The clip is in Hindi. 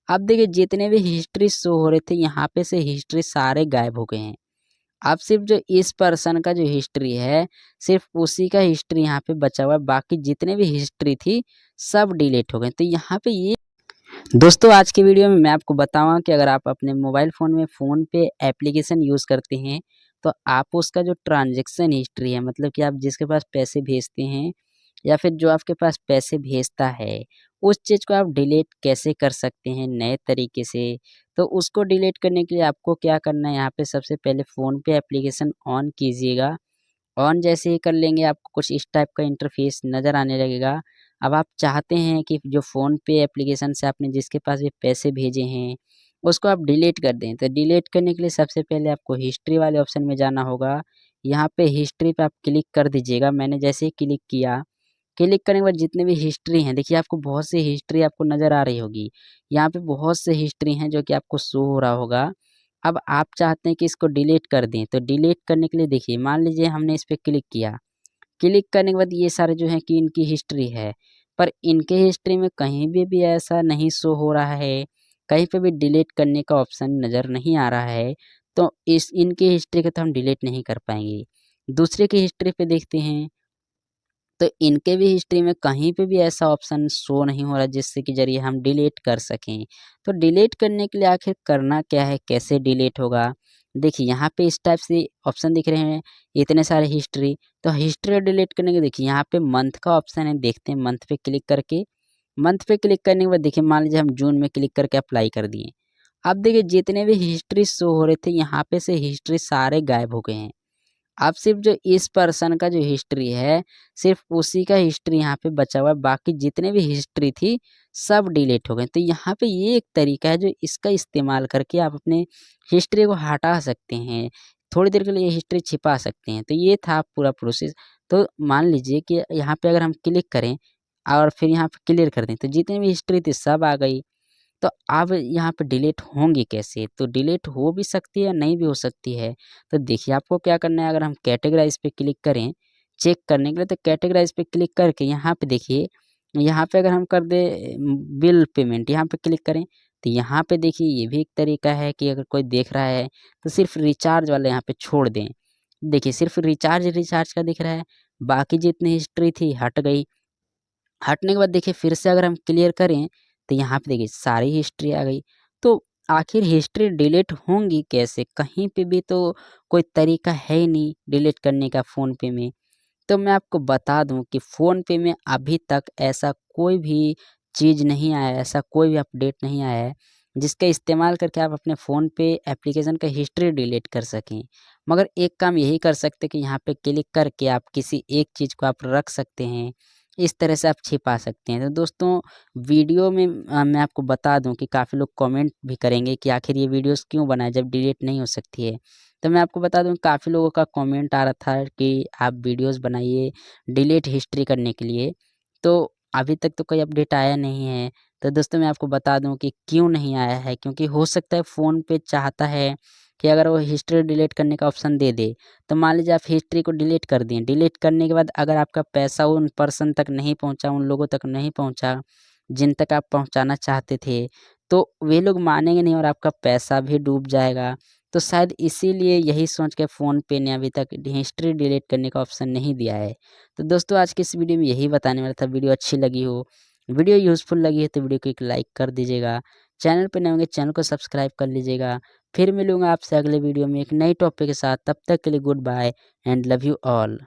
अब देखिए जितने भी हिस्ट्री शो हो रहे थे यहाँ पे से हिस्ट्री सारे गायब हो गए हैं। अब सिर्फ जो इस पर्सन का जो हिस्ट्री है, सिर्फ उसी का हिस्ट्री यहाँ पे बचा हुआ है, बाकी जितने भी हिस्ट्री थी सब डिलीट हो गए। तो यहाँ पे ये दोस्तों आज की वीडियो में मैं आपको बताऊंगा कि अगर आप अपने मोबाइल फ़ोन में फ़ोन पे एप्लीकेशन यूज़ करते हैं, तो आप उसका जो ट्रांज़ैक्शन हिस्ट्री है, मतलब कि आप जिसके पास पैसे भेजते हैं या फिर जो आपके पास पैसे भेजता है, उस चीज़ को आप डिलीट कैसे कर सकते हैं नए तरीके से। तो उसको डिलीट करने के लिए आपको क्या करना है, यहाँ पे सबसे पहले फ़ोन पे एप्लीकेशन ऑन कीजिएगा। ऑन जैसे ही कर लेंगे आपको कुछ इस टाइप का इंटरफेस नज़र आने लगेगा। अब आप चाहते हैं कि जो फ़ोन पे एप्लीकेशन से आपने जिसके पास भी पैसे भेजे हैं, उसको आप डिलीट कर दें। तो डिलीट करने के लिए सबसे पहले आपको हिस्ट्री वाले ऑप्शन में जाना होगा। यहाँ पे हिस्ट्री पे आप क्लिक कर दीजिएगा। मैंने जैसे ही क्लिक किया, क्लिक करने के बाद जितने भी हिस्ट्री हैं, देखिए आपको बहुत सी हिस्ट्री आपको नज़र आ रही होगी। यहाँ पे बहुत से हिस्ट्री हैं जो कि आपको शो हो रहा होगा। अब आप चाहते हैं कि इसको डिलीट कर दें, तो डिलीट करने के लिए देखिए मान लीजिए हमने इस पे क्लिक किया। क्लिक करने के बाद ये सारे जो हैं कि इनकी हिस्ट्री है, पर इनके हिस्ट्री में कहीं भी ऐसा नहीं शो हो रहा है, कहीं पे भी डिलीट करने का ऑप्शन नज़र नहीं आ रहा है, तो इस इनकी हिस्ट्री को तो हम डिलीट नहीं कर पाएँगे। दूसरे की हिस्ट्री पे देखते हैं, तो इनके भी हिस्ट्री में कहीं पे भी ऐसा ऑप्शन शो नहीं हो रहा जिससे कि ज़रिए हम डिलीट कर सकें। तो डिलीट करने के लिए आखिर करना क्या है, कैसे डिलीट होगा? देखिए यहाँ पे इस टाइप से ऑप्शन दिख रहे हैं, इतने सारे हिस्ट्री। तो हिस्ट्री डिलीट करने के देखिए यहाँ पे मंथ का ऑप्शन है, देखते हैं मंथ पे क्लिक करके। मंथ पे क्लिक करने के बाद देखिए मान लीजिए हम जून में क्लिक करके अप्लाई कर दिए। अब देखिए जितने भी हिस्ट्री शो हो रहे थे यहाँ पे से हिस्ट्री सारे गायब हो गए हैं। अब सिर्फ जो इस पर्सन का जो हिस्ट्री है, सिर्फ उसी का हिस्ट्री यहाँ पे बचा हुआ है, बाकी जितने भी हिस्ट्री थी सब डिलीट हो गए। तो यहाँ पे ये एक तरीका है जो इसका इस्तेमाल करके आप अपने हिस्ट्री को हटा सकते हैं। थोड़ी देर के लिए हिस्ट्री छिपा सकते हैं। तो ये था पूरा प्रोसेस। तो मान लीजिए कि यहाँ पे अगर हम क्लिक करें और फिर यहाँ पे क्लियर कर दें, तो जितनी भी हिस्ट्री थी सब आ गई। तो अब यहाँ पे डिलीट होंगी कैसे? तो डिलीट हो भी सकती है, नहीं भी हो सकती है। तो देखिए आपको क्या करना है, अगर हम कैटेगराइज़ पे क्लिक करें, चेक करने के लिए, तो कैटेगराइज़ पे क्लिक करके यहाँ पे देखिए, यहाँ पे अगर हम कर दें बिल पेमेंट, यहाँ पे क्लिक करें, तो यहाँ पे देखिए ये भी एक तरीका है कि अगर कोई देख रहा है, तो सिर्फ़ रिचार्ज वाला यहाँ पे छोड़ दें। देखिए सिर्फ़ रिचार्ज का दिख रहा है, बाकी जितनी हिस्ट्री थी हट गई। हटने के बाद देखिए फिर से अगर हम क्लियर करें, तो यहाँ पे देखिए सारी हिस्ट्री आ गई। तो आखिर हिस्ट्री डिलीट होंगी कैसे? कहीं पे भी तो कोई तरीका है ही नहीं डिलीट करने का फ़ोनपे में। तो मैं आपको बता दूँ कि फ़ोनपे में अभी तक ऐसा कोई भी चीज़ नहीं आया है, ऐसा कोई भी अपडेट नहीं आया है, जिसका इस्तेमाल करके आप अपने फ़ोनपे एप्लीकेशन का हिस्ट्री डिलीट कर सकें। मगर एक काम यही कर सकते हैं कि यहाँ पे क्लिक करके आप किसी एक चीज़ को आप रख सकते हैं। इस तरह से आप छिपा सकते हैं। तो दोस्तों वीडियो में मैं आपको बता दूँ कि काफ़ी लोग कमेंट भी करेंगे कि आखिर ये वीडियोज़ क्यों बनाए जब डिलीट नहीं हो सकती है। तो मैं आपको बता दूँ काफ़ी लोगों का कमेंट आ रहा था कि आप वीडियोज़ बनाइए डिलीट हिस्ट्री करने के लिए। तो अभी तक तो कोई अपडेट आया नहीं है। तो दोस्तों मैं आपको बता दूँ कि क्यों नहीं आया है, क्योंकि हो सकता है फ़ोन पे चाहता है कि अगर वो हिस्ट्री डिलीट करने का ऑप्शन दे दे, तो मान लीजिए आप हिस्ट्री को डिलीट कर दिए। डिलीट करने के बाद अगर आपका पैसा उन पर्सन तक नहीं पहुँचा, उन लोगों तक नहीं पहुँचा, जिन तक आप पहुँचाना चाहते थे, तो वे लोग मानेंगे नहीं और आपका पैसा भी डूब जाएगा। तो शायद इसीलिए यही सोच के फ़ोनपे ने अभी तक हिस्ट्री डिलीट करने का ऑप्शन नहीं दिया है। तो दोस्तों आज की इस वीडियो में यही बताने वाला था। वीडियो अच्छी लगी हो, वीडियो यूज़फुल लगी है तो वीडियो को एक लाइक कर दीजिएगा। चैनल पे नए होंगे चैनल को सब्सक्राइब कर लीजिएगा। फिर मिलूँगा आपसे अगले वीडियो में एक नई टॉपिक के साथ। तब तक के लिए goodbye and love you all.